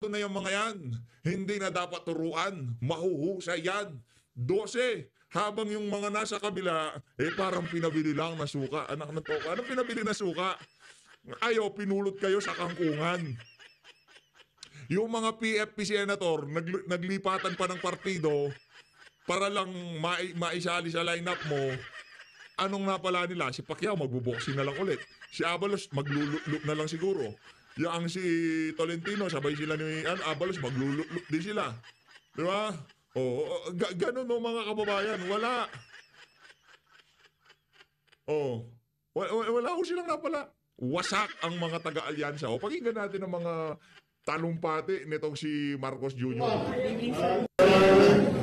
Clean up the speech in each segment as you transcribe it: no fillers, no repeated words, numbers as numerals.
Ito na yung mga yan. Hindi na dapat turuan. Mahuhusay yan. 12. Habang yung mga nasa kabila, parang pinabili lang na suka. Anak na to. Anong pinabili na suka? Ayo, pinulot kayo sa kangkungan. Yung mga PFP senator, naglipatan pa ng partido para lang maisali sa lineup mo. Anong napala nila? Si Pacquiao magbuboxing na lang ulit. Si Abalos magluluk na lang siguro. Yung si Tolentino, sabay sila ni Abalos, magluluk din sila. Di ba? Ganun no mga kababayan. Wala. Wala ko silang napala. Wasak ang mga taga-alyansa. Pakinggan natin ang mga talumpati nitong si Marcos Jr.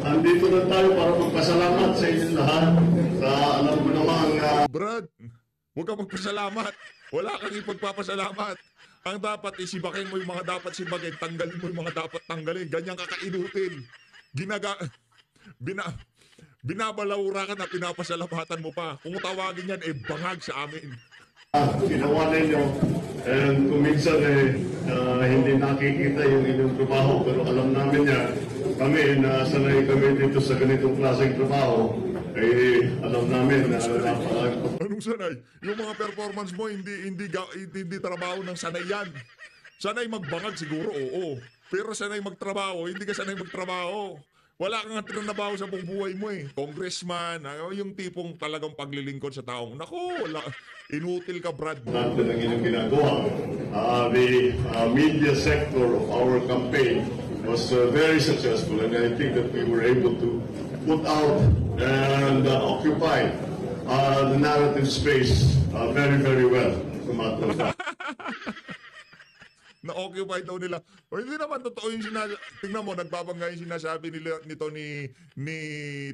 Andito na tayo para magpasalamat sa inyong lahat. Alam ko naman Brad, huwag kang magpasalamat. Wala kang ipagpapasalamat. Ang dapat isibakin mo yung mga dapat sibakin. Tanggalin mo yung mga dapat tanggalin. Ganyan ka kainutin. Binabalawra ka na pinapasalamatan mo pa. Kung tawagin yan, bangag sa amin. ginawa ninyo. And kung minsan hindi nakikita yung inyong trabaho, pero alam namin yan. Kami, sanay kami dito sa ganitong klaseng trabaho, alam namin na Anong sanay? Yung mga performance mo, hindi trabaho ng sanay yan. Sanay magbangag siguro, oo. Pero sanay magtrabaho, hindi ka sanay magtrabaho. Wala kang trabaho sa buong buhay mo Congressman, yung tipong talagang paglilingkod sa taong, naku, inutil ka, Brad. natin ang inyong ginagawa. The media sector of our campaign was very successful, and I think that we were able to put out and occupy the narrative space very, very well. Na-occupy daw nila. O hindi naman totoo yung sinasabi. Tingnan mo, nagbabangga yung sinasabi nito ni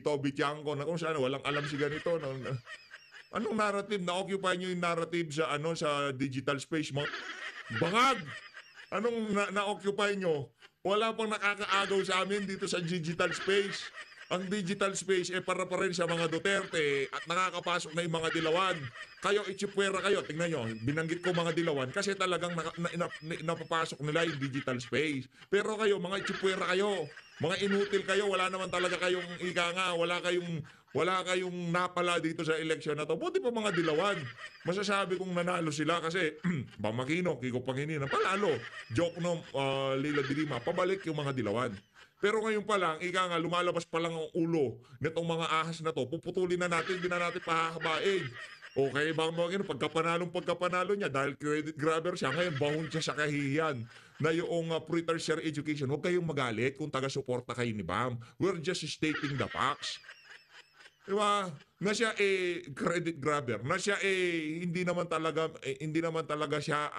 Toby Tiangco na kung saan walang alam si ganito. Anong narrative? Na-occupy nyo yung narrative sa digital space mo? Bangag! Anong na-occupy nyo? Wala pang nakakaagaw sa amin dito sa digital space. Ang digital space para pa rin sa mga Duterte at nakakapasok na yung mga dilawan. Kayo, itsipwera kayo. Tingnan nyo, binanggit ko mga dilawan kasi talagang napapasok nila yung digital space. Pero kayo, mga itsipwera kayo. Mga inutil kayo. Wala naman talaga kayong ika nga. Wala kayong napala dito sa eleksyon na to. Buti pa mga dilawan. Masasabi kong nanalo sila kasi Bam Aquino, Kiko Pangilinan, palalo. Joke no, Leila de Lima, pabalik yung mga dilawan. Pero ngayon pa lang, ika nga, lumalabas pa lang ang ulo nitong mga ahas na to. Puputulin na natin, hindi na natin pahahabain. Okay, pagkapanalo niya, dahil credit grabber siya, ngayon bahon siya sa kahihiyan na yung pre-tertiary education. Huwag kayong magalit kung taga-suporta kayo ni Bam. We're just stating the facts. Diba? Na siya credit grabber. Na siya hindi naman talaga siya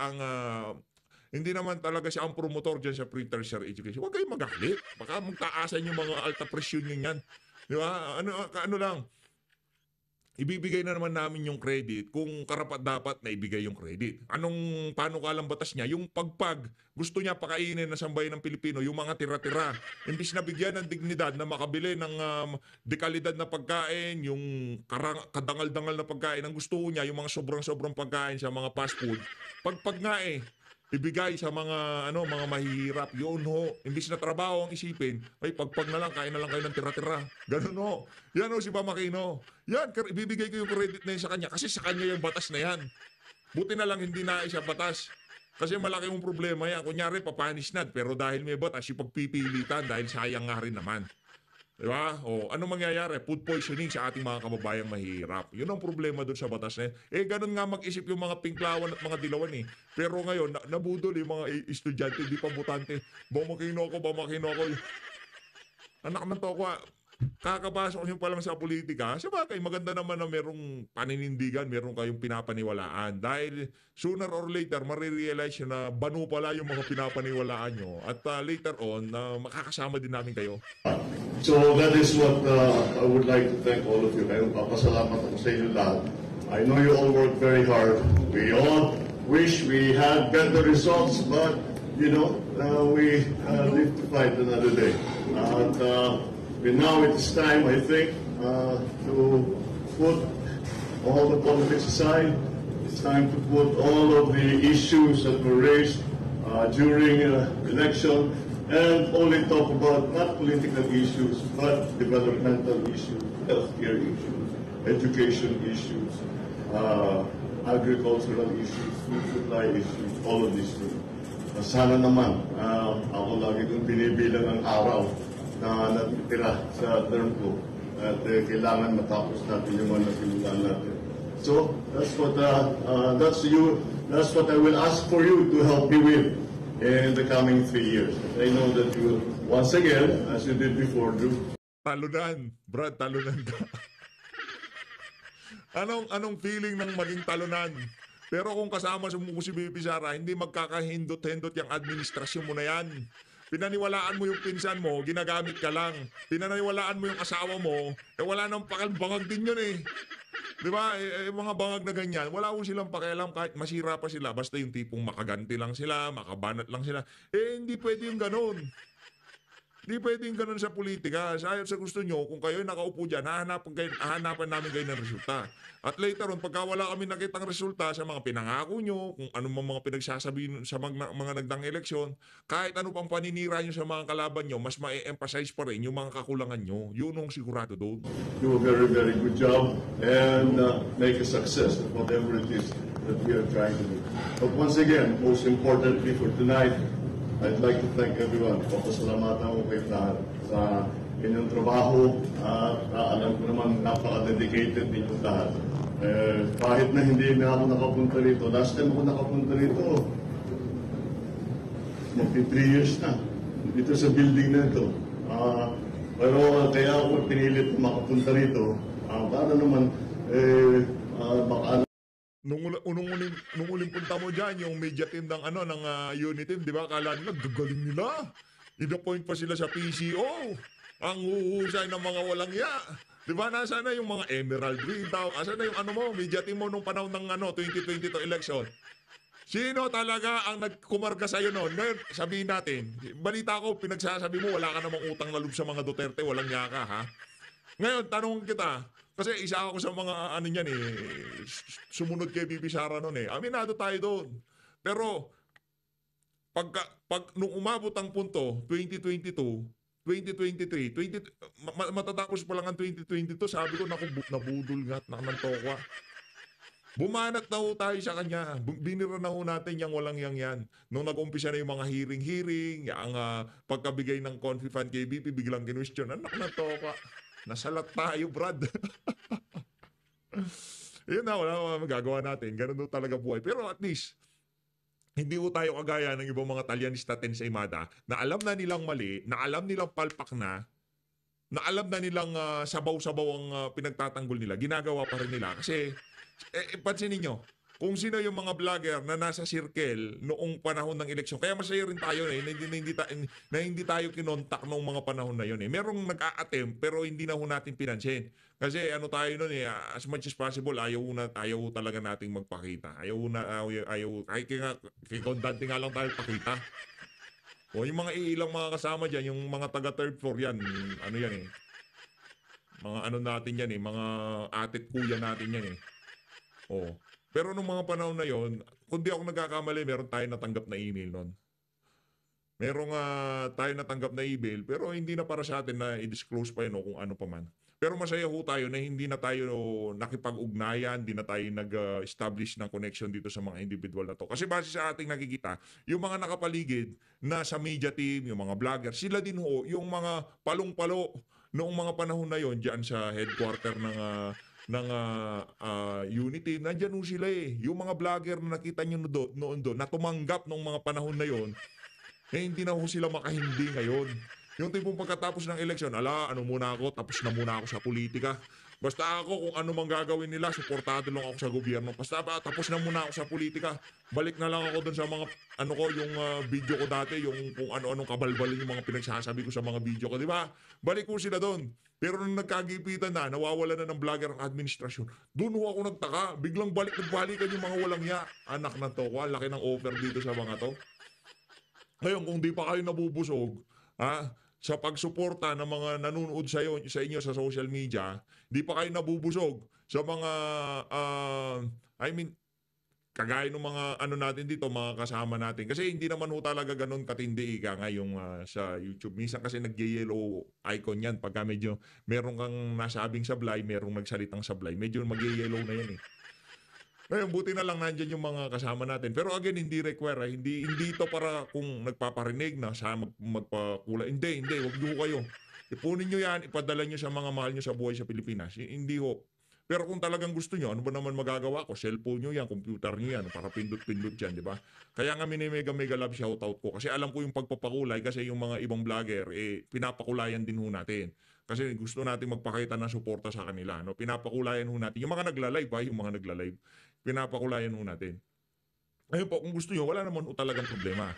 ang promotor dyan sa pre-tertiary education. Huwag kayong magalit. Baka magtaasan yung mga alta presyon nyo yan. Di ba? Ano lang. Ibibigay na naman namin yung credit kung karapat-dapat na ibigay yung credit. Paano kalang batas niya? Yung gusto niya pakainin na sambayan ng Pilipino, yung mga tira-tira. Imbis na bigyan ng dignidad na makabili ng dekalidad na pagkain, yung kadangal-dangal na pagkain, ang gusto niya, yung mga sobrang-sobrang pagkain sa mga fast food. Pagpag nga ibigay sa mga mahihirap. Yun ho. Imbis na trabaho ang isipin, pagpag na lang, kain na lang kayo ng tira-tira. Ganun ho. Yan ho si Bam Aquino. Yan, ibibigay ko yung credit na yun sa kanya kasi sa kanya yung batas na yan. Buti na lang hindi na siya batas. Kasi malaki yung problema yan. Kunyari, papanis na. Pero dahil may batas, yung pagpipilitan dahil sayang nga rin naman. Diba? Ano mangyayari? Food poisoning sa ating mga kababayang mahirap. Yun ang problema doon sa batas na yan. Ganun nga mag-isip yung mga pinklawan at mga dilawan Pero ngayon, nabudol yung mga estudyante, di pa butante. Bam Aquino ako. Anak ng toko, kakapasok nyo pa lang sa politika, sabagay, maganda naman na merong paninindigan, meron kayong pinapaniwalaan. Dahil sooner or later, marirealize nyo na banu pala yung mga pinapaniwalaan nyo. At later on, makakasama din namin kayo. So that is what I would like to thank all of you. Kaya papasalamat ako sa inyo lahat. I know you all work very hard. We all wish we had better results, but we live to fight another day. Now it is time, I think, to put all the politics aside. It's time to put all of the issues that were raised during election and only talk about not political issues but developmental issues, healthcare issues, education issues, agricultural issues, food supply issues, all of these things. Sana naman, ako lagi kong binibilang ang araw na natitira sa term ko at kailangan matapos natin yung mga nasimulan natin. So that's what I will ask for you to help me with in the coming 3 years. I know that you will once again, as you did before, do. Talunan, Brad, talunan ka. Anong feeling ng maging talunan? Pero kung kasama mo si BP Sara, hindi magkakahindot-hindot yung administrasyon mo na yan. Pinaniwalaan mo yung pinsan mo, ginagamit ka lang. Pinaniwalaan mo yung asawa mo, wala nang bangag din yun eh. Di ba? Mga bangag na ganyan, wala ko silang pakialam kahit masira pa sila. Basta yung tipong makaganti lang sila, makabanat lang sila. Hindi pwede yung ganun. Hindi pwedeng ganun sa politika. Sa gusto nyo, kung kayo nakaupo dyan, hahanapan namin kayo ng resulta. At later on, pagka wala kami nakitang resulta sa mga pinangako nyo, kung ano mga pinagsasabi sa mga nagdang eleksyon, kahit ano pang paninira nyo sa mga kalaban nyo, mas ma-emphasize pa rin yung mga kakulangan nyo. Yun ang sigurado doon. Do a very, very good job and make a success of whatever it is that we are trying to do. But once again, most importantly for tonight, I'd like to thank everyone. Papasalamatan ko kayo lahat sa inyong trabaho at alam ko naman napaka-dedicated ninyong lahat. Kahit na hindi na ako nakapunta rito, last time ako nakapunta rito, magti 3 years na dito sa building na ito. Pero kaya ako pinilit makapunta rito para naman baka Nung uling punta mo dyan, yung media team ng unit team, di ba? Akala nila, gagaling nila. I-appoint pa sila sa PCO. Ang huhusay ng mga walang ya. Di ba? Nasaan na yung mga Emerald Green daw? Asan na yung media team mo nung panahon ng 2022 election? Sino talaga ang nagkumarga sa'yo noon? Ngayon, sabihin natin, balita ko, pinagsasabi mo, wala ka namang utang na loob sa mga Duterte, walang yaka, ha? Ngayon, tanong kita, kasi isa ako sa mga sumunod kay BP Sara noon eh. Aminado tayo doon. Pero nung umabot ang punto 2022, 2023, matatapos pa lang ang 2022, sabi ko nabudol nga ng tokwa. Bumanat na ho tayo sa kanya. Binira na ho natin yung walang yan. Nung nag-umpisa na yung mga hearing, ang pagkabigay ng confi fund kay BP, biglang kinwestiyon. Anak na tokwa. Nasalat tayo, Brad. Yun na, wala magagawa natin. Ganun daw talaga buhay. Pero at least, hindi ko tayo kagaya ng ibang mga Talyanista Tensei Mada na alam na nilang mali, na alam nilang palpak na alam na nilang sabaw-sabaw ang pinagtatanggol nila. Ginagawa pa rin nila. Kasi, pansin ninyo, kung sino yung mga vlogger na nasa circle noong panahon ng eleksyon. Kaya masaya rin tayo na hindi tayo kinontak noong mga panahon na yun. Merong nag-a-attempt pero hindi na ho natin pinansin. Kasi tayo nun as much as possible, ayaw talaga nating magpakita. Ayaw kay Condante nga lang tayo pakita. O yung mga ilang mga kasama dyan, yung mga taga third floor yan, mga natin yan mga atit kuya natin yan Pero nung mga panahon na yon, kung di ako nagkakamali, meron tayo natanggap na email nun. Merong tayo natanggap na email, pero hindi na para sa atin na i-disclose pa yun kung ano pa man. Pero masaya ho tayo na hindi na tayo nakipag-ugnayan, hindi na tayo nag-establish ng connection dito sa mga individual na to. Kasi base sa ating nakikita, yung mga nakapaligid na sa media team, yung mga vlogger, sila din ho, yung mga palong-palo noong mga panahon na yon dyan sa headquarter ng Unity, nandyan sila Yung mga vlogger na nakita nyo noon doon, na tumanggap nung mga panahon na yon, hindi na sila makahindi ngayon. Yung tipong pagkatapos ng eleksyon, muna ako, tapos na muna ako sa politika. Basta ako, kung ano mang gagawin nila, suportado lang ako sa gobyerno. Basta tapos na muna ako sa politika. Balik na lang ako dun sa mga, yung video ko dati, yung kung ano-anong kabalbalin yung mga pinagsasabi ko sa mga video ko, di ba? Balik ko sila doon. Pero nung nagkagipitan na, nawawala na ng vlogger ang administrasyon, doon ako nagtaka. Biglang nagbalikan yung mga walang ya. Anak na to, laki ng offer dito sa mga to. Ngayon, kung di pa kayo nabubusog, sa pagsuporta ng mga nanonood sa inyo sa social media, di pa kayo nabubusog sa mga kagaya ng mga ano natin dito, mga kasama natin. Kasi hindi naman ho talaga ganun katindi ika nga yung sa YouTube. Minsan kasi nag-yellow icon yan. Pagka medyo meron kang nasabing sablay, merong nagsalitang sablay, medyo mag-yellow na yan eh. Ngayon, buti na lang nandyan yung mga kasama natin. Pero again, hindi require. Hindi ito para kung nagpaparinig na sa magpakula. Hindi. Huwag nyo kayo. Ipunin nyo yan, ipadala nyo sa mga mahal nyo sa buhay sa Pilipinas. Hindi ho. Pero kung talagang gusto nyo, ano ba naman magagawa ko? Cellphone nyo yan, computer nyo yan, para pindot-pindot yan, di ba? Kaya nga mega love shoutout ko. Kasi alam ko yung pagpapakulay, kasi yung mga ibang vlogger, pinapakulayan din ho natin. Kasi gusto natin magpakita ng suporta sa kanila. No? Pinapakulayan ho natin. Yung mga nagla-live, yung mga nagla-live, pinapakulayan ho natin. Ayun po, kung gusto nyo, wala naman ho talagang problema.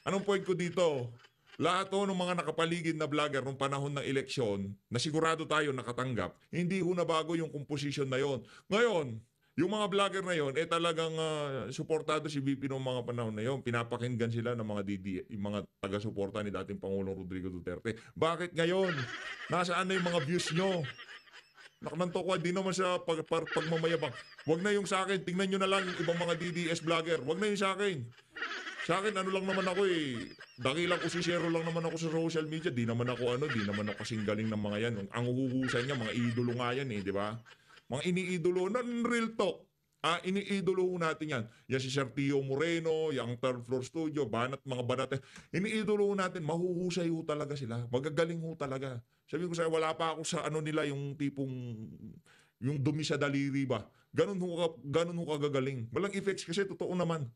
Anong point ko dito? Lahat ho ng mga nakapaligid na vlogger nung panahon ng eleksyon, na sigurado tayo nakatanggap, hindi ho na bago yung composition na yon. Ngayon, yung mga vlogger na yon, talagang suportado si VP noong mga panahon na yon. Pinapakinggan sila ng mga yung mga taga-suporta ni dating Pangulong Rodrigo Duterte. Bakit ngayon? Nasaan na yung mga views nyo? Nakananto ko, di naman sa pagmamayabang. Wag na yung sa akin, tingnan nyo na lang yung ibang mga DDS vlogger. Wag na yung sa akin. Sa akin, ano lang naman ako dakilang kusisero lang naman ako sa social media. Di naman ako kasing galing ng mga yan. Ang huhusan niya, mga idolo nga yan di ba? Mga iniidolo, real talk. Iniidolo natin yan. Yan si Sir Tio Moreno, yung Third Floor Studio, mga banat. Iniidolo natin, mahuhusay ho talaga sila. Magagaling ho talaga. Sabi ko sa'yo, wala pa ako sa nila, yung tipong, yung dumi sa daliri ba? Ganun ho kagagaling. Walang effects kasi totoo naman.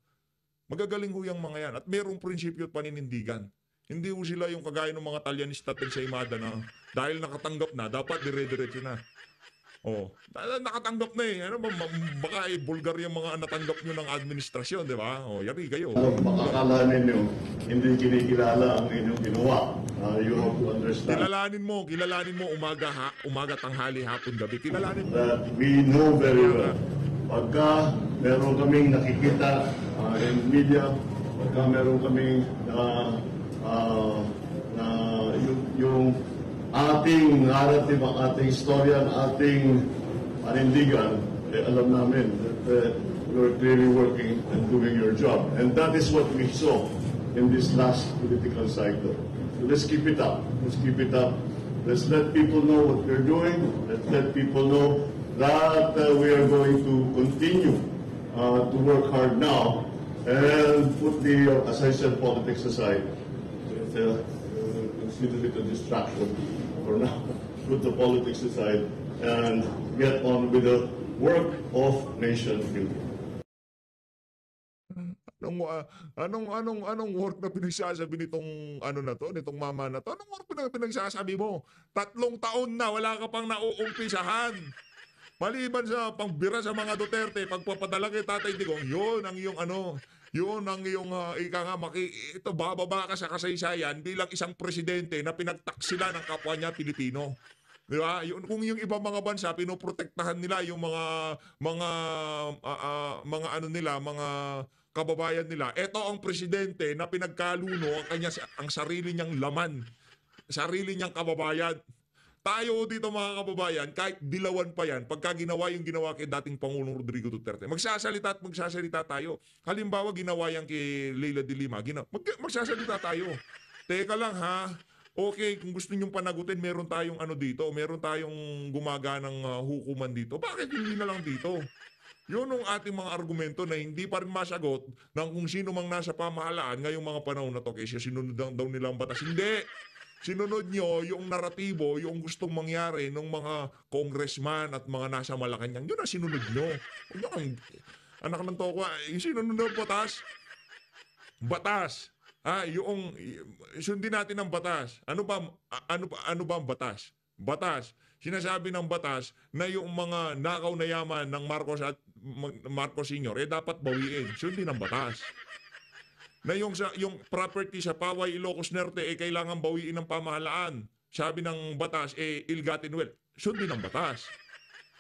Magagaling ho yung mga yan. At merong prinsipyo at paninindigan. Hindi ho sila yung kagaya ng mga Talyanista at sa Imada na dahil nakatanggap na, dapat dire-diretso na. Nakatanggap na Ano ba, baka bulgar yung mga natanggap nyo ng administrasyon, di ba? Yari kayo. Makakala ninyo, hindi kinikilala ang inyong ginawa. You have to understand Kilalanin mo umaga, tanghali, hapon, gabi. Kilalanin mo. that we know very well. Pagka meron kaming nakikita in media, pagka meron kaming yung ating narrative, ang ating istorya, ang ating panindigan, alam namin that you're clearly working and doing your job. And that is what we saw in this last political cycle. So let's keep it up. Let's keep it up. Let's let people know what we're doing. Let's let people know that we are going to continue to work hard now and put the, as I said, politics aside. Consider it a distraction for now. Put the politics aside and get on with the work of nation building. Anong work na pinagsasabi nitong nitong mama na to? Anong work na pinagsasabi mo? 3 taon na wala ka pang nauumpisahan. Maliban sa pangbira sa mga Duterte, pagpapadala kay Tatay Digong, yun ang iyong bababa ka sa kasaysayan bilang isang presidente na pinagtaksila ng kapwa niya Pilipino. Di ba? Kung yung ibang mga bansa pinoprotektahan nila yung mga kababayan nila. Ito ang presidente na pinagkaluno ang sarili niyang laman, sarili niyang kababayan. Tayo dito mga kababayan, kahit dilawan pa yan, pagka ginawa yung ginawa kay dating Pangulong Rodrigo Duterte, magsasalita tayo. Halimbawa, ginawa yan kay Leila de Lima, magsasalita tayo. Teka lang ha, okay, kung gusto nyong panagutin, meron tayong meron tayong gumaganang hukuman dito. Bakit hindi na lang dito? Yun ang ating mga argumento na hindi pa rin masagot ng kung sino mang nasa pamahalaan ngayong mga panahon na to kasi sinunod daw nilang batas. Hindi! Sinunod nyo yung naratibo, yung gustong mangyari ng mga congressman at mga nasa Malacanang. Yun ang sinunod nyo. Anak ng toko, yung sinunod ng batas. Batas. Sundin natin ang batas. Ano ba ang batas? Batas. Sinasabi ng batas na yung mga nakaw na yaman ng Marcos Sr. dapat bawiin. Sundin ang batas. Na yung property sa Paway, Ilocos Norte kailangan bawiin ng pamahalaan. Sabi ng batas ill-gotten wealth. Sundin ang batas.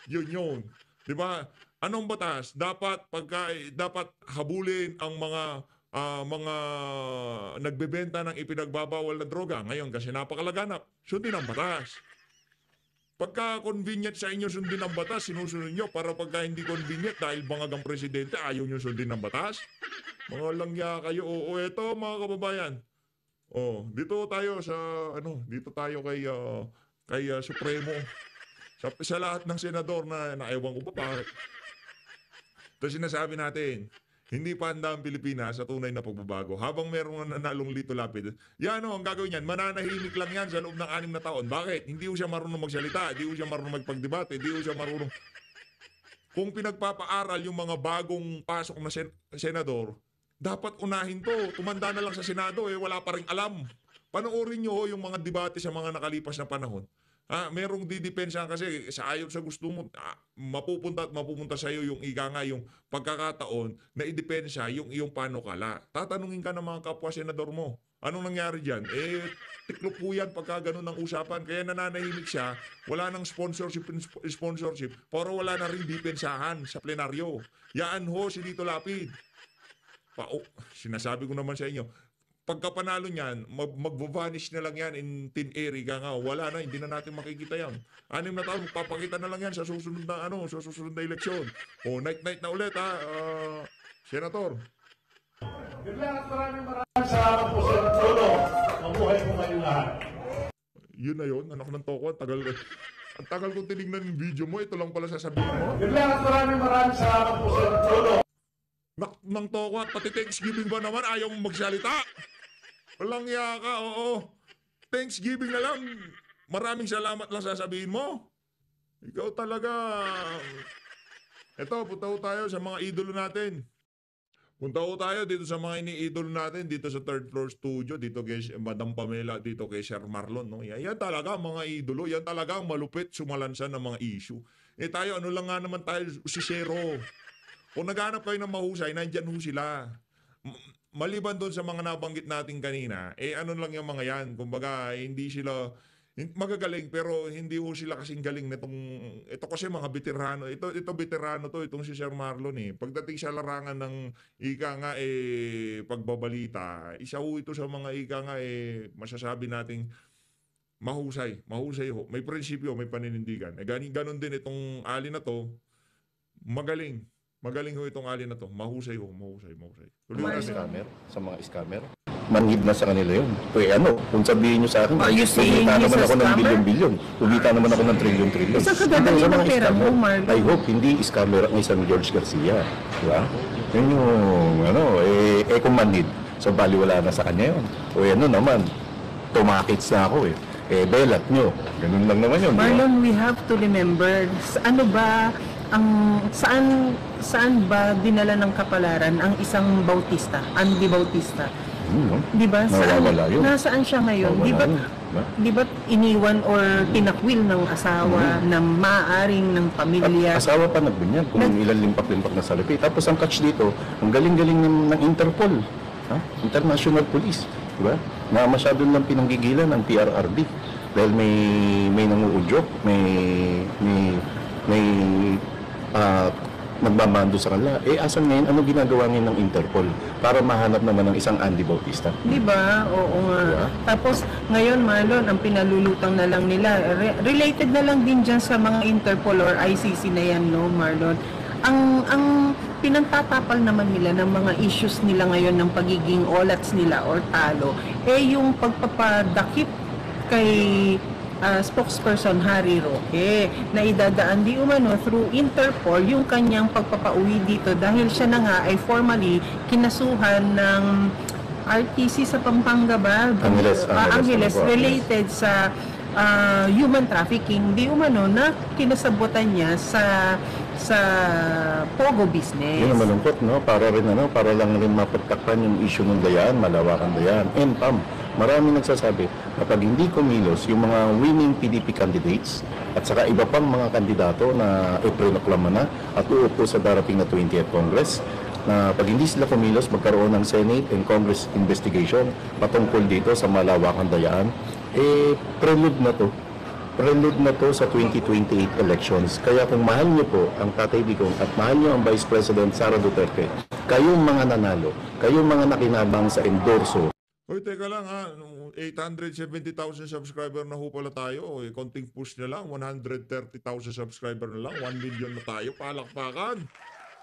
Yun. 'Di ba? Anong batas? Dapat habulin ang mga nagbebenta ng ipinagbabawal na droga ngayon kasi napakalaganap. Sundin ang batas. Pagka convenient sa inyo sundin ang batas, sinusunod nyo. Para pagka hindi convenient, dahil bangag ang presidente, ayaw nyo sundin ang batas. Mga langya kayo. O eto mga kababayan. Dito tayo sa, dito tayo kay Supremo. Sa lahat ng senador na ewan ko pa bakit. Ito sinasabi natin, hindi pa handa ang Pilipinas sa tunay na pagbabago. Habang merong nanalong Lito Lapid, ang gagawin yan, mananahimik lang yan sa loob ng 6 na taon. Bakit? Hindi ko siya marunong magsalita, hindi ko siya marunong magpagdebate, hindi ko siya marunong... Kung pinagpapaaral yung mga bagong pasok na senador, dapat unahin to. Tumanda na lang sa Senado, wala pa rin alam. Panoorin nyo yung mga debate sa mga nakalipas na panahon. Merong didepensa kasi sa ayon sa gusto mo, mapupunta sa iyo yung yung pagkakataon na idepensa yung iyong panukala. Tatanungin ka ng mga kapwa senador mo. Anong nangyari diyan? Tiklop po yan pagka ganun ang usapan. Kaya nananahimik siya, wala nang sponsorship, pero wala na rin depensahan sa plenaryo. Yaan ho si Lito Lapid. Sinasabi ko naman sa inyo, pagka panalo niyan, mag-vanish na lang yan in thin air, wala na, hindi na natin makikita yan. 6 na taon, papakita na lang yan sa susunod na eleksyon. Night na ulit Senator. Maraming salamat po sa todo. Mabuhay po kayo lahat. Yun na yun, anak ng toko, ang tagal kong tinignan yung video mo, ito lang pala sasabihin mo. Maraming salamat po sa todo. Nang toko, pati Thanksgiving ba naman, ayaw mong magsalita? Walang iya ka, Thanksgiving na lang. Maraming salamat lang sasabihin mo. Ikaw talaga. Ito, punta tayo sa mga idolo natin. Punta tayo dito sa mga ini-idolo natin, dito sa third floor studio, dito kay Madam Pamela, dito kay Sir Marlon. Yan talaga mga idolo, yan talaga ang malupit sumalansan ng mga issue. Tayo, lang nga naman tayo, si Zero. Kung naghanap kayo ng mahusay, nandyan ho sila. Maliban doon sa mga nabanggit natin kanina, lang yung mga yan. Kumbaga, hindi sila magagaling, pero hindi ho sila kasing galing nitong, ito kasi mga veterano. Ito veterano to, itong si Sir Marlon Pagdating sa larangan ng pagbabalita, isa ho ito sa mga masasabi nating mahusay ho. May prinsipyo, may paninindigan. Ganon din itong ali na to, Magaling ho itong alin na to. Mahusay ho. Tuloy natin. Scammer, sa mga scammer. Manhid na sa kanila yun. Kung sabihin nyo sa akin, Are you saying kumita he's naman a ako ng scammer? bilyon-bilyon. Kumita naman ako ng trilyon-trilyon. Saan ka dadalhin ang pera mo, Marlon? I hope hindi scammer ang isang George Garcia. Diba? Yun yung, kung manhid, so baliwala na sa kanya yun. Naman, tumakits na ako belat nyo. Ganun lang naman yun. Marlon, we have to remember, saan ba dinala ng kapalaran ang isang Bautista, Andy Bautista? Di ba? Nawawala yun. Nasaan siya ngayon? Di ba iniwan or tinakwil ng asawa na maaaring ng pamilya? Asawa pa nagbinyag kung ilan limpak-limpak na salapi. Tapos ang catch dito, ang galing-galing ng Interpol, International Police, di ba? Na masyado lang pinanggigilan ng PRRD dahil may nanguudyok, may nagbamando sa kanila. Asan ngayon, ano ginagawa ngayon ng Interpol para mahanap naman ng isang Andy Bautista? Di ba? Oo nga. Diba? Tapos, ngayon, Marlon, ang pinalulutang na lang nila, related na lang din dyan sa mga Interpol or ICC na yan, no, Marlon? Ang pinagtatapal naman nila ng mga issues nila ngayon ng pagiging olats nila or talo, yung pagpapadakip kay spokesperson Harry Roque na idadaan di umano through Interpol yung kanyang pagpapauwi dito dahil siya na nga ay formally kinasuhan ng RTC sa Pampanga ba? Angeles related sa human trafficking di umano na kinasabutan niya sa Pogo business. Yun ang malungkot, no? Para lang rin mapagtakpan yung issue ng Dayaan, Malawakan Dayaan. And marami nagsasabi kapag hindi kumilos yung mga winning PDP candidates at saka iba pang mga kandidato na ipinoklama na at uupo sa darating na 20th Congress, na pag hindi sila kumilos, magkaroon ng Senate and Congress investigation patungkol dito sa Malawakan Dayaan, prelude na to sa 2028 elections. Kaya kung mahal niyo po ang Tatay Digong at mahal niyo ang Vice President Sara Duterte, kayong mga nanalo, kayong mga nakinabang sa endorso. Hoy, teka lang ha, 870,000 subscriber na ho pala tayo. Eh, konting push na lang, 130,000 subscriber na lang, 1 million na tayo, palakpakan.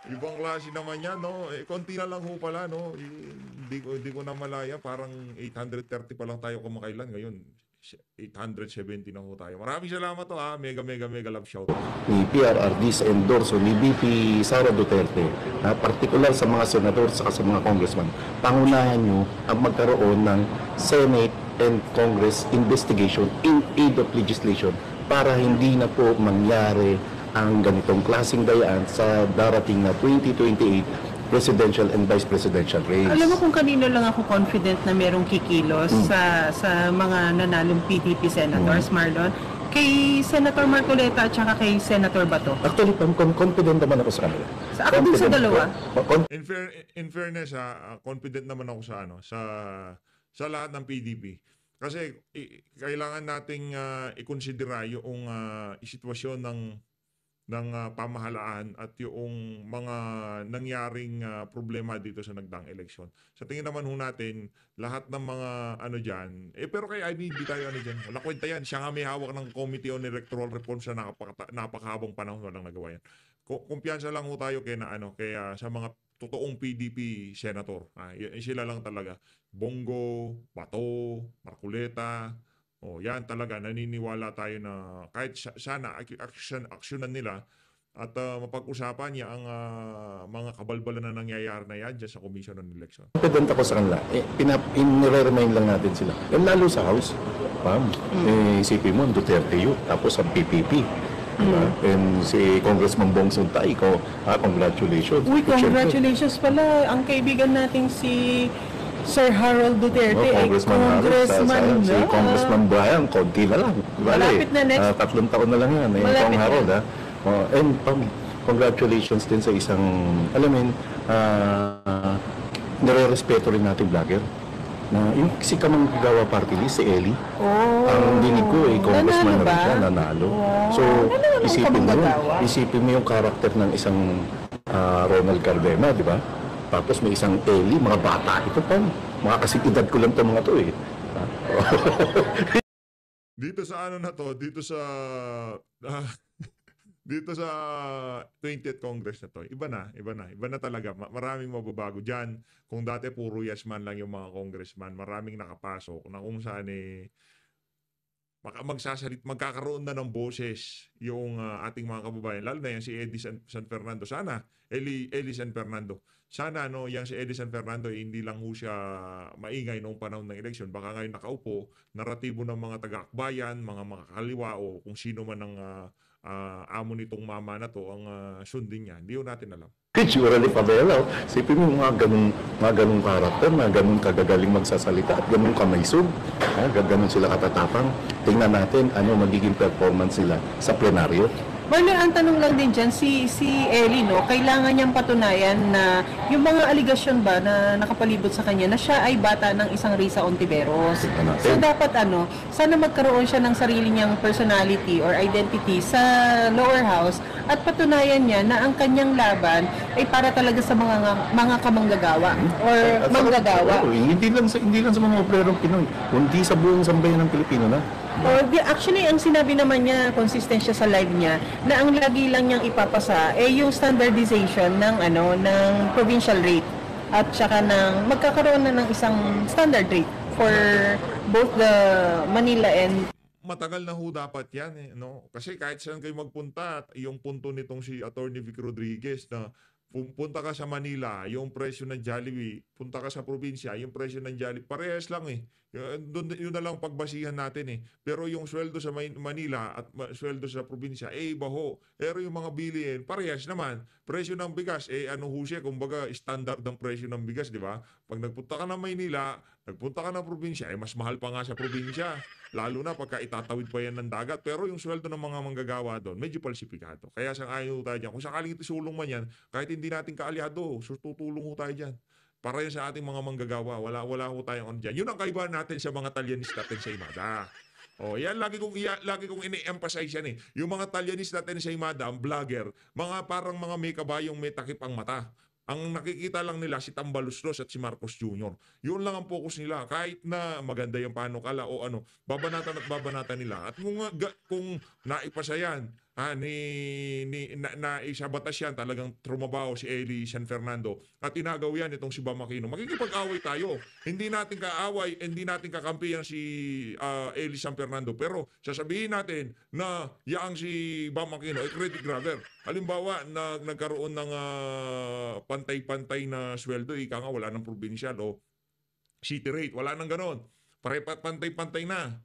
Ibang klase naman yan, no? Eh, konti na lang ho pala, no? Eh, hindi ko na malaya, parang 830 pa lang tayo kumakailan. Ngayon, 870 na ho tayo. Maraming salamat to ha. Mega love shout. Ni PRRD sa endorso ni BP Sara Duterte, na particular sa mga senador at sa mga congressman, pangunahan nyo ang magkaroon ng Senate and Congress investigation in aid of legislation para hindi na po mangyari ang ganitong klaseng dayaan sa darating na 2028 presidential and vice presidential race. Alam mo kung kanino lang ako confident na merong kikilos sa mga nanalong PDP senators, Marlon? Kay Senator Marcoleta at saka kay Senator Bato. Actually, confident naman ako sa kanila. Sa ako din sa dalawa. In fairness, confident naman ako sa sa lahat ng PDP. Kasi kailangan nating ikonsidera yung sitwasyon ng pamahalaan at yung mga nangyaring problema dito sa nagdaang eleksyon. Sa tingin naman ho natin, lahat ng mga dyan, pero kay IB, di tayo dyan. Wala kwenta yan. Siya nga may hawak ng Committee on Electoral Reforms na napakahabang panahon walang nagawa yan. Kumpiyansa lang ho tayo kaya sa mga totoong PDP senator. Sila lang talaga. Bongo, Bato, Marcoleta, yan talaga, naniniwala tayo na kahit sana aksyonan nila at mapag-usapan niya ang mga kabalbalan na nangyayari na yan dyan sa Commission on Election. Confident ako sa kanila. Nire-remind lang natin sila. Yung lalo sa House, isipin mo, Duterte yun. Tapos ang PPP. And si Congressman Bong Suntay, congratulations. Uy, congratulations pala. Ang kaibigan nating si Sir Harold Duterte ay congressman si Congressman Brian, konti na lang. Malapit na next. 3 taon na lang yan. Kong Harold, and congratulations din sa isang, nire-respeto rin natin vlogger. Na yung si Kamanggagawa Party List, si Ellie. Ang dinig ko congressman na rin siya, nanalo. So, isipin mo yung karakter ng isang Ronald Cardema, di ba? Tapos may isang Ellie, mga bata. Ito pa, mga kasidad ko lang itong mga to eh. Dito sa dito sa 20th Congress na to, iba na talaga. Maraming mababago dyan. Kung dati puro yes man lang yung mga congressman, maraming nakapasok na kung saan magkakaroon na ng boses yung ating mga kababayan, lalo na yan si Eddie San Fernando. Sana Eli San Fernando, sana yang si Eddie San Fernando hindi lang ho siya maingay noong panahon ng eleksyon, baka ngayon nakaupo, naratibo ng mga taga-akbayan, mga kaliwa o kung sino man ang amo nitong mama na to ang sundin niya, hindi ho natin alam. Surely Pabelo, sipin mo mga ganung karakter, mga ganung kagagaling magsasalita at ganung kamaysog. Ganun sila katatapang. Tingnan natin ano magiging performance sila sa plenaryo. Marlon, ang tanong lang din dyan, si Ellie, kailangan niyang patunayan na yung mga aligasyon ba na nakapalibot sa kanya na siya ay bata ng isang Risa Ontiveros. So dapat sana magkaroon siya ng sarili niyang personality or identity sa lower house at patunayan niya na ang kanyang laban ay para talaga sa mga kamanggagawa or manggagawa. Hindi lang sa mga operong Pinoy, kundi sa buong sambayan ng Pilipino na. Actually, ang sinabi naman niya, consistent siya sa live niya, na ang lagi lang niyang ipapasa yung standardization ng provincial rate at saka magkakaroon na ng isang standard rate for both the Manila and matagal na ho dapat yan kasi kahit saan kayo magpunta, yung punto nitong si Attorney Vic Rodriguez na punta ka sa Manila, yung presyo ng Jollibee, punta ka sa probinsya, yung presyo ng Jollibee, parehas lang yun na lang pagbasihan natin Pero yung sweldo sa Manila at sweldo sa probinsya, iba ho. Pero yung mga bilihin, parehas naman. Presyo ng bigas, kumbaga standard ng presyo ng bigas, di ba? Pag nagpunta ka ng Maynila, nagpunta ka ng probinsya, mas mahal pa nga sa probinsya. Lalo na pagka itatawid pa yan ng dagat. Pero yung sweldo ng mga manggagawa doon, medyo palsipikado. Kaya sang-ayon tayo dyan. Kung sakaling isusulong man yan, kahit hindi natin kaalyado, tutulong ho tayo dyan. Para yan sa ating mga manggagawa. Wala ho tayong dyan. Yun ang kaibahan natin sa mga Talyanista natin sa Imada. Yan lagi kong ini-emphasize yan Yung mga Talyanista natin sa Imada, ang vlogger, parang mga may kabayong may takip ang mata. Ang nakikita lang nila si Tambaluslos at si Marcos Jr. Yun lang ang focus nila. Kahit na maganda yung panukala o ano, babanatan at babanatan nila. At kung naipasa yan, isa batas yan, talagang trumabaho si Eli San Fernando at tinagaw yan itong si Bam Aquino, makikipag-away tayo. Hindi natin kaaway, hindi natin kakampihan si Eli San Fernando, pero sasabihin natin na yaang si Bam Aquino ay credit grabber. Halimbawa, nagkaroon ng pantay-pantay na sweldo, ika nga wala ng provincial o city rate, wala nang ganon. Pantay-pantay na.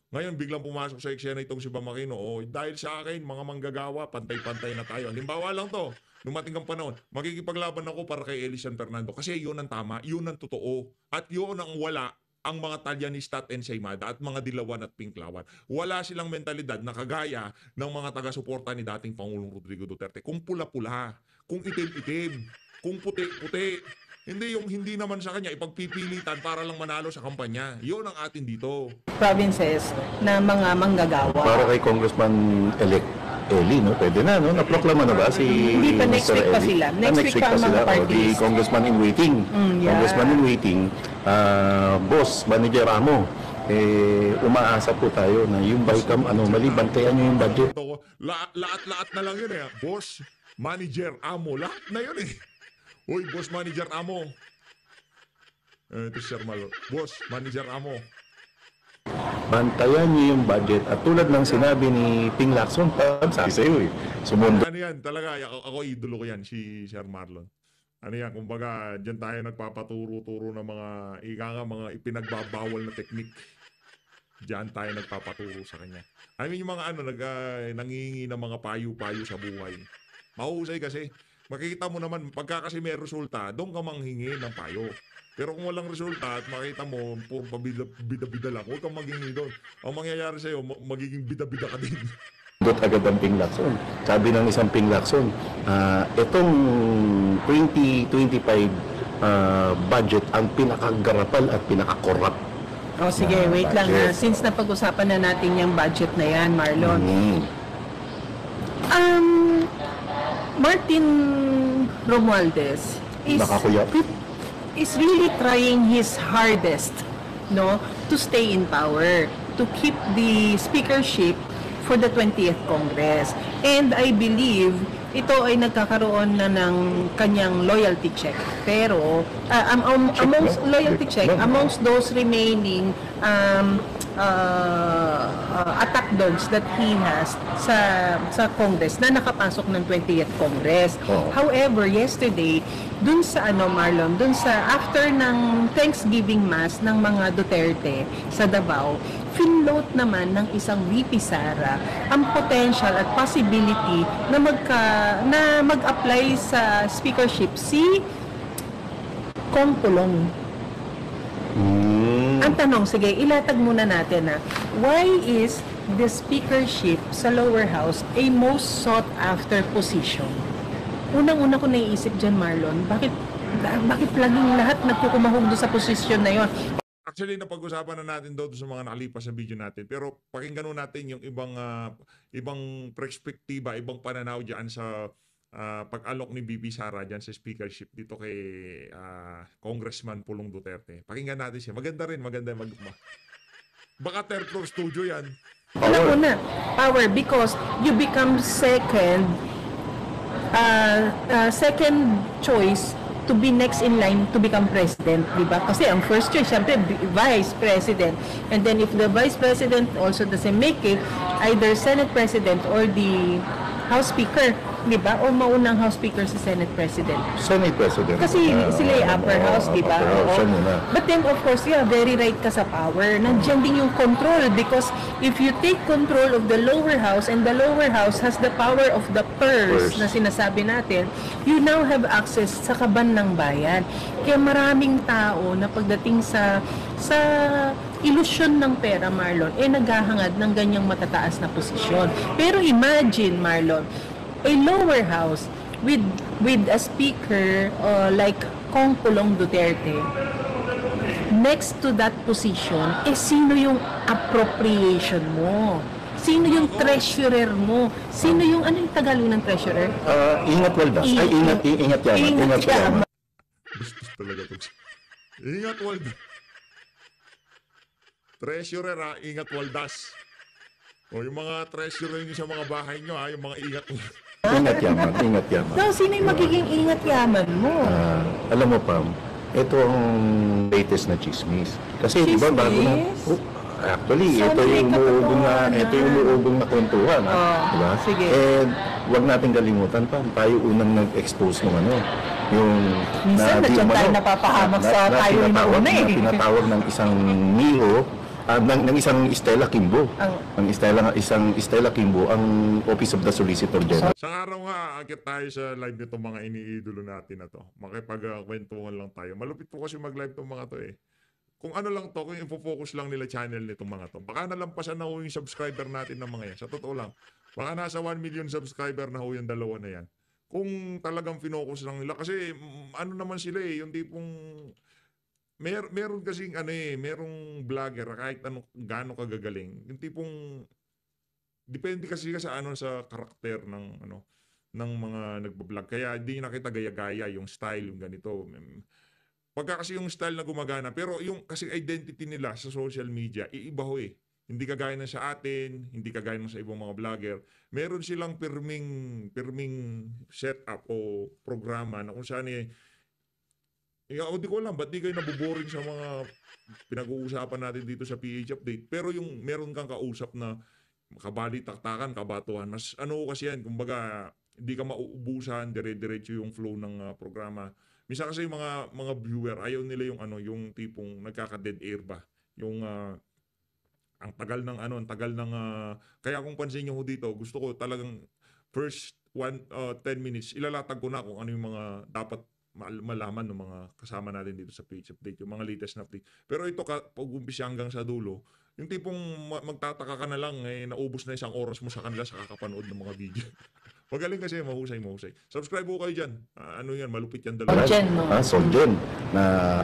Ngayon biglang pumasok sa eksena itong si Bam Aquino. Dahil sa akin, mga manggagawa, pantay-pantay na tayo. Halimbawa lang to, dumating ang panahon, makikipaglaban ako para kay Eli San Fernando kasi yun ang tama, yun ang totoo. At yun ang wala ang mga Talyanista at Ensaymada at mga Dilawan at Pinklawan. Wala silang mentalidad na kagaya ng mga taga-suporta ni dating Pangulong Rodrigo Duterte. Kung pula-pula, kung itim-itim, kung puti-puti. Hindi naman sa kanya ipagpipilitan para lang manalo sa kampanya. Yun ang atin dito. Provinces na mga manggagawa. Para kay Congressman-elect Eli, no? Pwede na, no? Naproklama na ba si Hindi pa, next Mr. week pa Eli? sila. Next week pa ang mga O, party di list. Congressman in waiting. Yeah. Congressman in waiting. Boss, Manager Amo, umaasa po tayo na yung BICAM anomaly, bantayan nyo yung budget. Lahat na lang yun eh. Boss, Manager, Amo. Lahat na yun eh. Uy, Boss, Manager, Amo. Ito si Sir Malo. Boss, Manager, Amo. Bantayan nyo yung budget. At tulad ng sinabi ni Ping Lacson, sabi sa'yo sumundo. Ano yan? Talaga, ako idolo ko yan, si Sir Marlon. Ano yan? Kumbaga, dyan tayo nagpapaturo-turo ng mga ipinagbabawal na teknik. Diyan tayo nagpapaturo sa kanya. I mean, yung mga nangingi ng mga payo-payo sa buhay. Mahusay kasi. Makikita mo naman, pagka kasi may resulta, doon ka manghingi ng payo. Pero kung walang resulta at makita mo, puro bida-bida lang, huwag kang maghingi doon. Ang mangyayari sa'yo, magiging bida-bida ka din. Dot agad ang Ping Lacson. Sabi ng isang Ping Lacson, itong 2025 budget ang pinakagarapal at pinakakorap. Sige, wait lang ha. budget. Since napag-usapan na natin yung budget na yan, Marlon. Martin Romualdez Nakakuyap. is really trying his hardest, no, to stay in power, to keep the speakership for the 20th Congress. And I believe ito ay nagkakaroon na ng kanyang loyalty check. Pero amongst loyalty check, amongst those remaining attack dogs that he has sa Congress na nakapasok ng 20th Congress. However, yesterday, dun sa Marlon, dun sa after ng Thanksgiving Mass ng mga Duterte sa Davao, finloat naman ng isang VP Sara ang potential at possibility na mag-apply sa speakership si Kong Pulong. Ang tanong, sige, ilatag muna natin why is the speakership sa lower house a most sought after position? Unang-una ko naiisip dyan, Marlon, bakit laging lahat nagkukumahog doon sa posisyon na yon? Actually, napag-usapan na natin doon sa mga nakalipas na video natin. Pero pakinggan natin yung ibang perspektiba, ibang pananaw dyan sa pag-alok ni VP Sara dyan sa speakership dito kay Congressman Pulong Duterte. Pakinggan natin siya. Maganda rin. Baka third floor studio yan. Alam mo na, power, because you become second choice to be next in line to become president, di ba? Kasi ang first choice, syempre, vice president. And then if the vice president also doesn't make it, either Senate president or the House Speaker, di ba? O maunang House Speaker si Senate President. Senate President. Kasi sila yung upper house, di ba? Upper house, Oo. yan muna. But then, of course, yeah, very right ka sa power. Nandiyan din yung control because if you take control of the lower house and the lower house has the power of the purse na sinasabi natin, you now have access sa kaban ng bayan. Kaya maraming tao na pagdating sa ilusyon ng pera, Marlon, naghahangad ng ganyang matataas na posisyon. Pero imagine, Marlon, a lower house with a speaker like Kong Pulong Duterte, next to that position, sino yung appropriation mo? Sino yung treasurer mo? Sino yung, ano yung Tagalog ng treasurer? Ingat Waldas. Ay, ingat yaman. Ingat yaman. Bastos talaga to. Ingat, Waldas. Treasurer, ha? Ingat, Waldas. O yung mga treasurer nyo sa mga bahay nyo, ha? Yung mga ingat. Ingat yaman. So, sino yung magiging ingat yaman mo? Alam mo, Pam, ito ang latest na chismis. Kasi, di ba, bago na... Chismis? Actually, Sana may katotohanan. ito yung umuubong na kwentuhan. Di ba? Sige. And wag natin kalimutan, Pam, tayo unang nag-expose ng yung... Minsan, di nandiyan umano, tayo napapahamak sa tayo yung tinatawag- nauna eh. na tinatawag ng isang Miho, ng isang Stella Kimbo. Ang isang Stella Kimbo, ang Office of the Solicitor General. Sa araw nga, akit tayo sa live nito mga iniidolo natin na to. Makipag-kwentuhan lang tayo. Malupit po kasi mag-live tong mga to eh. Kung ano lang to, kung info-focus lang nila channel nitong mga to. Baka nalampasan na ho yung subscriber natin ng mga yan. Sa totoo lang. Baka nasa 1 million subscriber na ho yung dalawa na yan. Kung talagang finocus lang nila. Kasi ano naman sila eh, yung tipong... meron kasing merong vlogger kahit gaano kagagaling. Yung tipong... Depende kasi sa sa karakter ng ng mga nagbablog. Kaya hindi na kita gaya-gaya yung style, yung ganito. Pagka kasi yung style na gumagana, pero yung kasi identity nila sa social media, iiba ho eh. Hindi kagaya na sa atin, hindi kagaya na sa ibang mga vlogger. Meron silang pirming setup o programa na kung saan ako di ko alam, ba't di kayo nabuboring sa mga pinag-uusapan natin dito sa PH Update. Pero yung meron kang kausap na kabalitaktakan, kabatuhan, mas kasi yan, kumbaga, hindi ka mauubusan, dire-diretso yung flow ng programa. Minsan kasi yung mga viewer, ayaw nila yung yung tipong nagkaka-dead air ba? Yung ang tagal ng kaya kung pansin niyo ho dito, gusto ko talagang first 10 minutes ilalatag ko na kung ano yung mga dapat malaman ng mga kasama natin dito sa page update, yung mga latest na update. Pero ito pag-umpisa hanggang sa dulo, yung tipong magtataka ka na lang naubos na 1 oras mo sa kanila sa kakapanood ng mga video. Magaling kasi, mahusay. Subscribe po kayo dyan. Yan, malupit yan dalawa. Solgen.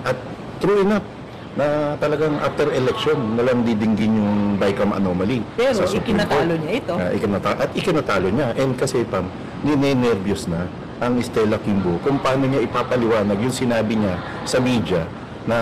At true enough, na talagang after election, nalang didinggin yung BICAM anomaly. Pero sa Supreme ikinatalo Court. niya ito. At ikinatalo niya. And kasi, Pam, ninenervyos na ang Stella Kimbo kung paano niya ipapaliwanag yung sinabi niya sa media na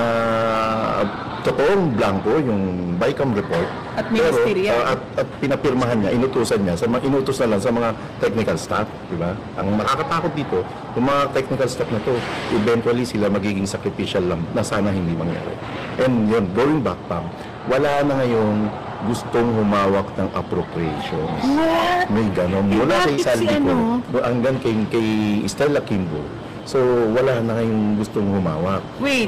totoong blanco yung BICAM report. At ministerial. Pero, at pinapirmahan niya, inutos na lang sa mga technical staff, di ba? Ang nakakatakot dito, yung mga technical staff na to, eventually sila magiging sacrificial lang na sana hindi mangyari. And yun, going back, Pam, wala na ngayong gustong humawak ng appropriation. What? May ganon. Mula kay bakit Saldi si ko, hanggang kay Stella Kimbo. So, wala na ngayong gustong humawak. Wait,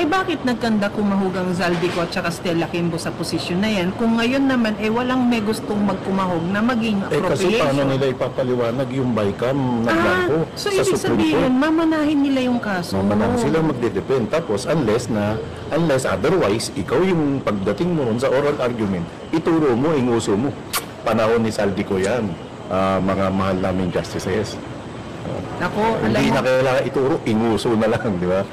bakit nagkanda kumahugang Zaldico at saka Stella Kimbo sa posisyon na yan kung ngayon naman walang may gustong magkumahog na maging Kasi appropriation? paano nila ipapaliwanag yung BICAM na blanco so sa ibig Supreme Court? sabihin, mamanahin nila yung kaso. Mamanahan sila magdedepend. Tapos unless otherwise, ikaw yung pagdating mo ron sa oral argument, ituro mo, inguso mo. Panahon ni Saldico yan, mga mahal naming justices. Ako, alam Hindi mo, na kailangan ituro, inguso na lang, di ba?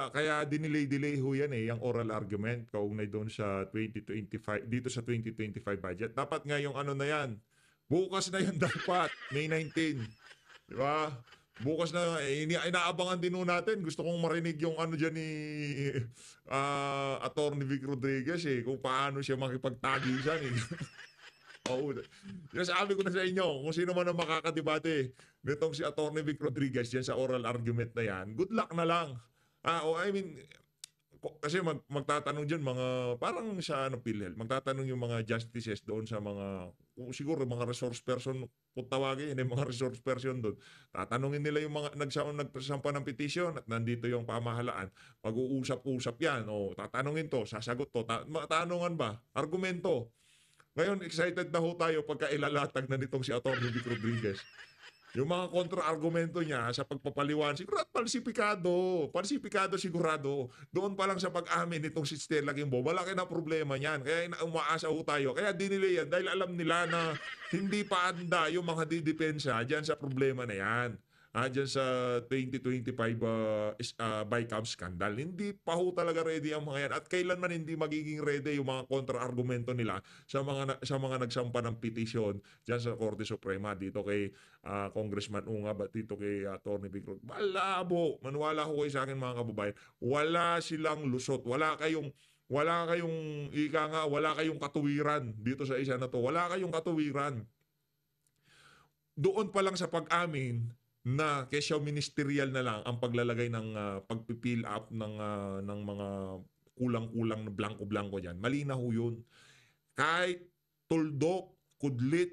Kaya dinilay-delay ho yan yung oral argument kaugnay doon sa 2025, dito sa 2025 budget. Dapat nga yung na yan. Bukas na yan dapat, May 19. Di ba? Bukas na, inaabangan din ho natin. Gusto kong marinig yung dyan ni Atty. Vic Rodriguez kung paano siya makipagtagisan Oo. Sabi ko na sa inyo, kung sino man ang makakadebate nitong si Atty. Vic Rodriguez dyan sa oral argument na yan, good luck na lang. Kasi magtatanong dyan parang sa PhilHealth, magtatanong yung mga justices doon sa siguro mga resource person, kung tawagin yung mga resource person doon. Tatanungin nila yung mga nagsampa ng petition at nandito yung pamahalaan. Pag-uusap-usap yan, tatanungin to, sasagot to, tanungan ba? Argumento. Ngayon, excited na ho tayo pagka ilalatag na nitong si Atty. Vic Rodriguez. Yung mga kontra-argumento niya sa pagpapaliwan, sigurado falsifikado sigurado. Doon pa lang sa pag-amin nitong si Stella Kimbo, malaki na problema niyan. Kaya umaasa ho tayo. Kaya dinili yan dahil alam nila na hindi pa anda yung mga didepensa dyan sa problema na yan. dyan sa 2025 BICAM scandal. Hindi pa ho talaga ready ang mga yan. At kailanman hindi magiging ready yung mga kontra-argumento nila sa mga nagsampa ng petisyon dyan sa Korte Suprema, dito kay Congressman Ungab at dito kay Atty. Bicrog. Malabo. Maniwala ho kayo sa akin mga kababayan. Wala silang lusot. Wala kayong wala kayong katuwiran dito sa isa na to. Wala kayong katuwiran. Doon pa lang sa pag-amin na kesyo ministerial na lang ang paglalagay ng pagpipill up ng mga kulang-kulang na blanco-blanco diyan. Malinaw ho 'yun. Kahit tuldok, kudlit,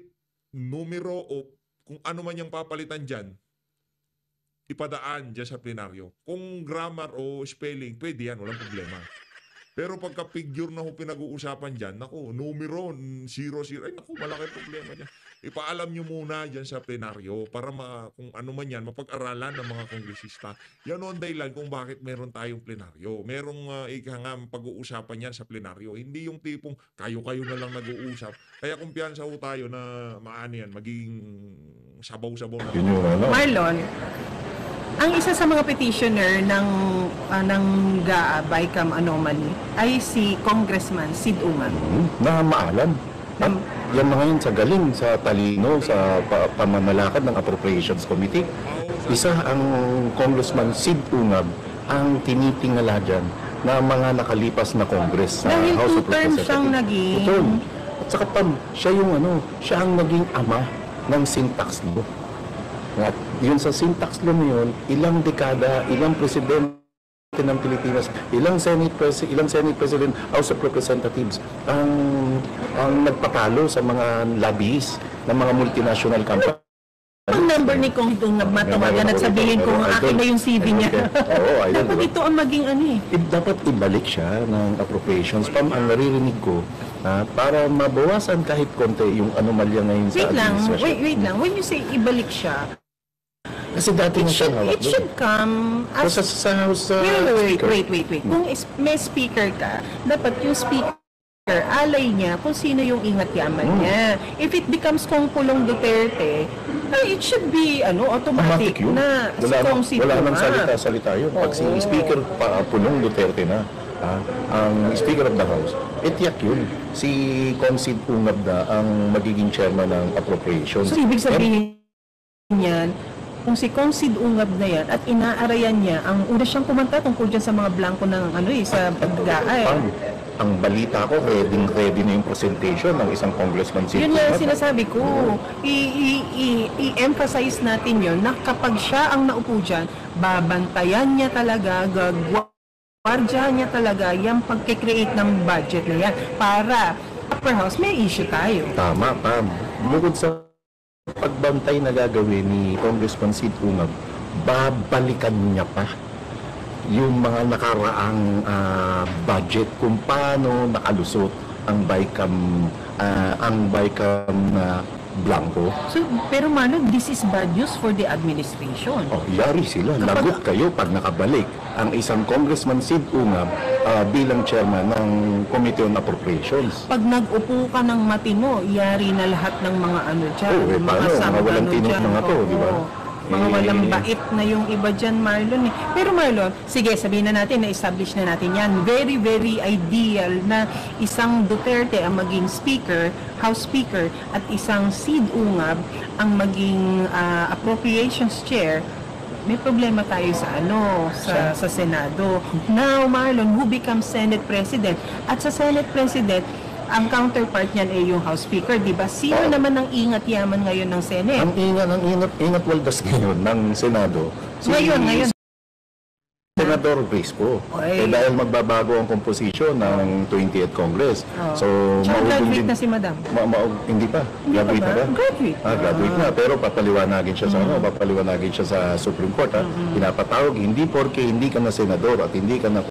numero o kung ano man yung papalitan diyan, ipadaan diyan sa plenaryo. Kung grammar o spelling, pwede yan, walang problema. Pero pagka figure na ho pinag-uusapan dyan, naku, numero, 00, ay naku, malaki problema dyan. Ipaalam nyo muna dyan sa plenaryo para kung ano man yan, mapag-aralan ng mga kongresista. Yan ang dahilan kung bakit meron tayong plenaryo. Merong pag-uusapan yan sa plenaryo. Hindi yung tipong kayo-kayo na lang nag-uusap. Kaya kumpiyansa ho tayo na maano yan, magiging sabaw-sabaw na. Yun yung ano. Marlon, ang isa sa mga petitioner ng GAA BICAM anomaly ay si Congressman Sid Ungab. Na maalam. At yan mga yun sa galing, sa talino, sa pamamalakad ng Appropriations Committee. Isa ang Congressman Sid Ungab ang tinitingala dyan na mga nakalipas na Congress sa Dahil House of 2 terms siyang Representatives. naging. 2 term. At saka siya ang naging ama ng syntax law. At yun sa syntax law na yun, ilang dekada, ilang presidente ng Pilipinas, ilang Senate President, House of Representatives ang nagpapalo sa mga lobbies ng mga multinational companies. Ang number ni Kong Ungab matawagan at sabihin kung akin na yung CV niya. Oo, ayun. Dapat ito ang maging ano eh. Dapat ibalik siya ng appropriations. Ang naririnig ko, para mabawasan kahit konti yung anomalya ngayon sa administration. Wait lang. When you say ibalik siya, Kasi dati na siya hawak it should come as... sa House Wait. Kung may speaker ka, dapat yung speaker, alay niya kung sino yung ingat yaman niya. If it becomes Kong Pulong Duterte, it should be automatic yun. na si Kong Sid Wala nang Ungab. salita yun. Pag si Speaker Pulong Duterte na, ang Speaker of the House, etiyak yun. Si Kong Sid Ungab na ang magiging chairman ng appropriations. So, ibig sabihin niyan, kung si Kong Sid Ungab na yan at inaarayan niya, ang una siyang kumanta tungkol dyan sa mga blanco ng sa paggaan. Ang balita ko, ready na yung presentation ng isang congressman. Yun nga sinasabi ko. I-emphasize natin yun na kapag siya ang naupo dyan, babantayan niya talaga, gagwardyahan niya talaga yung pagkikreate ng budget na yan para upper house may issue tayo. Tama, Pam. Bukod sa pagbantay na gagawin ni Congressman Sid Ungab, babalikan niya pa yung mga nakaraang budget kung paano nakalusot ang BICAM na blanco. So, pero Marlon, this is bad news for the administration. Oh, yari sila. Lagot kayo pag nakabalik ang isang Congressman Sid Ungab bilang chairman ng Committee on Appropriations. Pag nag-upo ka ng matino, yari na lahat ng mga dyan. Paano? Mga walang tinok mga to, di ba? Mga walang bait na yung iba dyan, Marlon. Pero Marlon, sige, sabihin na natin, na-establish na natin yan. Very, very ideal na isang Duterte ang maging speaker, House Speaker, at isang Sid Ungab ang maging appropriations chair. May problema tayo sa Senado. Now, Marlon, who becomes Senate President? At sa Senate President, ang counterpart niyan ay yung House Speaker, di ba? Sino naman ang ingat yaman ngayon ng Senate? Ang ingat waldas ngayon ng Senado. Ngayon. Senador Crispo. Dahil magbabago ang komposisyon ng 20th Congress. So, graduate na si Madam. Hindi pa. Graduate na ba? Graduate na. Pero papaliwanagin siya sa Supreme Court. Pinapatawag, hindi porke hindi ka na senador at hindi ka na